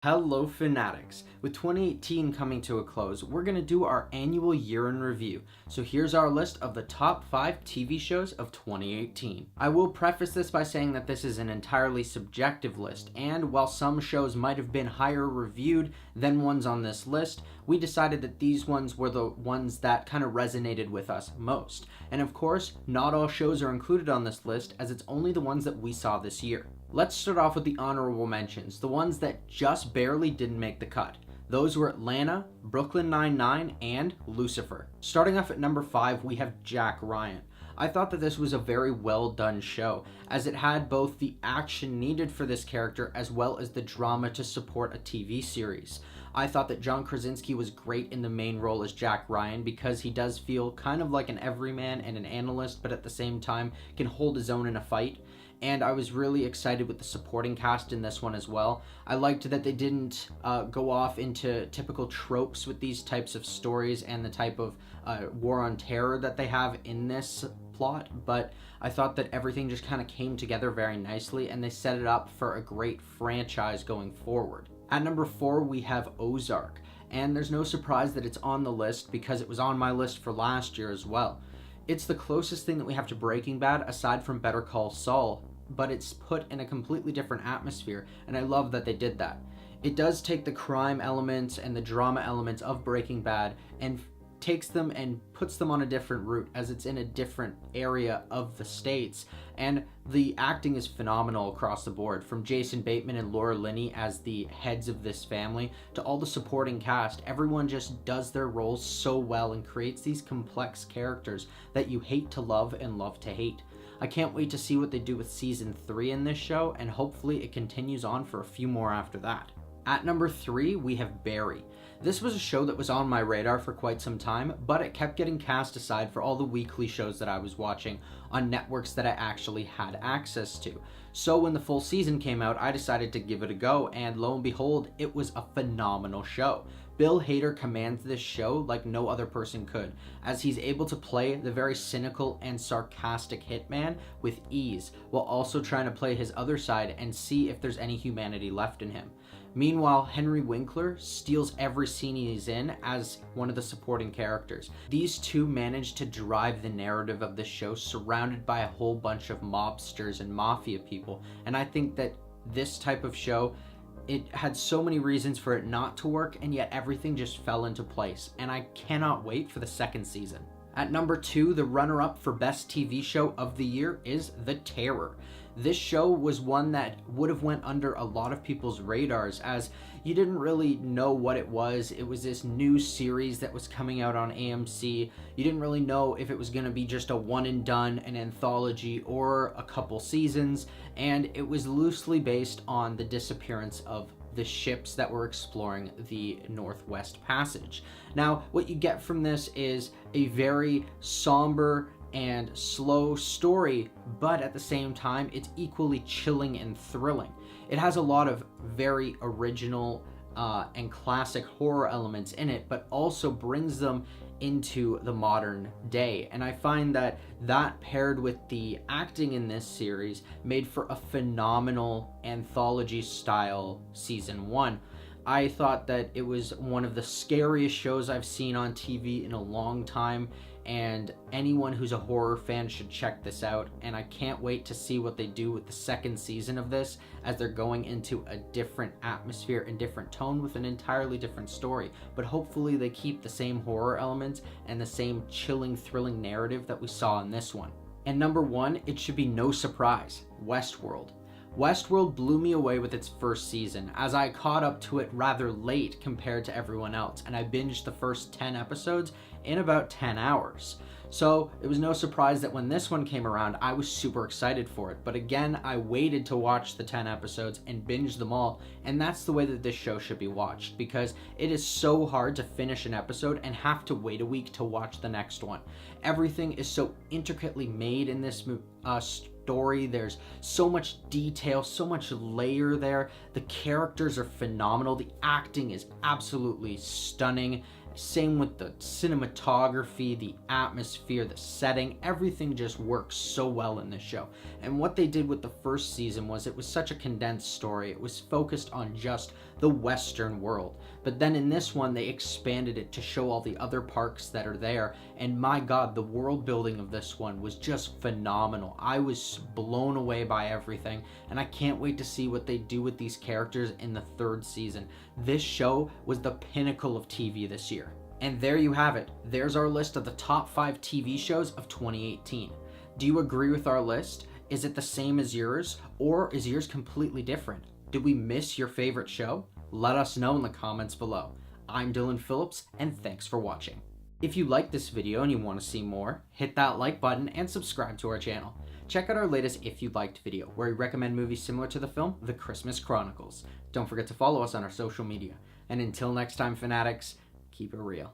Hello Fanatics! With 2018 coming to a close, we're going to do our annual year in review. So here's our list of the top 5 TV shows of 2018. I will preface this by saying that this is an entirely subjective list, and while some shows might have been higher reviewed than ones on this list, we decided that these ones were the ones that kind of resonated with us most. And of course, not all shows are included on this list, as it's only the ones that we saw this year. Let's start off with the honorable mentions, the ones that just barely didn't make the cut. Those were Atlanta, Brooklyn Nine-Nine, and Lucifer. Starting off at number 5, we have Jack Ryan. I thought that this was a very well done show, as it had both the action needed for this character as well as the drama to support a TV series. I thought that John Krasinski was great in the main role as Jack Ryan because he does feel kind of like an everyman and an analyst, but at the same time can hold his own in a fight. And I was really excited with the supporting cast in this one as well. I liked that they didn't go off into typical tropes with these types of stories and the type of war on terror that they have in this plot, but I thought that everything just kind of came together very nicely and they set it up for a great franchise going forward. At number 4, we have Ozark, and there's no surprise that it's on the list because it was on my list for last year as well. It's the closest thing that we have to Breaking Bad aside from Better Call Saul, but it's put in a completely different atmosphere, and I love that they did that. It does take the crime elements and the drama elements of Breaking Bad and takes them and puts them on a different route, as it's in a different area of the States, and the acting is phenomenal across the board, from Jason Bateman and Laura Linney as the heads of this family to all the supporting cast. Everyone just does their roles so well and creates these complex characters that you hate to love and love to hate. I can't wait to see what they do with season 3 in this show, and hopefully it continues on for a few more after that. At number 3, we have Barry. This was a show that was on my radar for quite some time, but it kept getting cast aside for all the weekly shows that I was watching on networks that I actually had access to. So when the full season came out, I decided to give it a go, and lo and behold, it was a phenomenal show. Bill Hader commands this show like no other person could, as he's able to play the very cynical and sarcastic hitman with ease, while also trying to play his other side and see if there's any humanity left in him. Meanwhile, Henry Winkler steals every scene he's in as one of the supporting characters. These two manage to drive the narrative of the show, surrounded by a whole bunch of mobsters and mafia people, and I think that this type of show, it had so many reasons for it not to work, and yet everything just fell into place, and I cannot wait for the second season. At number 2, the runner-up for Best TV Show of the Year is The Terror. This show was one that would have went under a lot of people's radars, as you didn't really know what it was. It was this new series that was coming out on AMC. You didn't really know if it was going to be just a one and done, an anthology, or a couple seasons, and it was loosely based on the disappearance of the ships that were exploring the Northwest Passage. Now, what you get from this is a very somber and slow story, but at the same time, it's equally chilling and thrilling. It has a lot of very original and classic horror elements in it, but also brings them into the modern day. And I find that paired with the acting in this series made for a phenomenal anthology style season 1. I thought that it was one of the scariest shows I've seen on TV in a long time, and anyone who's a horror fan should check this out, and I can't wait to see what they do with the second season of this, as they're going into a different atmosphere and different tone with an entirely different story, but hopefully they keep the same horror elements and the same chilling, thrilling narrative that we saw in this one. And number 1, it should be no surprise, Westworld. Westworld blew me away with its first season, as I caught up to it rather late compared to everyone else, and I binged the first 10 episodes in about 10 hours. So it was no surprise that when this one came around, I was super excited for it. But again, I waited to watch the 10 episodes and binge them all, and that's the way that this show should be watched, because it is so hard to finish an episode and have to wait a week to watch the next one. Everything is so intricately made in this story. There's so much detail, so much layer there. The characters are phenomenal. The acting is absolutely stunning. Same with the cinematography, the atmosphere, the setting, everything just works so well in this show. And what they did with the first season was it was such a condensed story. It was focused on just the Western world. But then in this one, they expanded it to show all the other parks that are there. And my God, the world building of this one was just phenomenal. I was blown away by everything, and I can't wait to see what they do with these characters in the third season. This show was the pinnacle of TV this year. And there you have it. There's our list of the top 5 TV shows of 2018. Do you agree with our list? Is it the same as yours, or is yours completely different? Did we miss your favorite show? Let us know in the comments below. I'm Dylan Phillips, and thanks for watching. If you like this video and you want to see more, hit that like button and subscribe to our channel. Check out our latest If You Liked video, where we recommend movies similar to the film The Christmas Chronicles. Don't forget to follow us on our social media. And until next time, Fanatics, keep it real.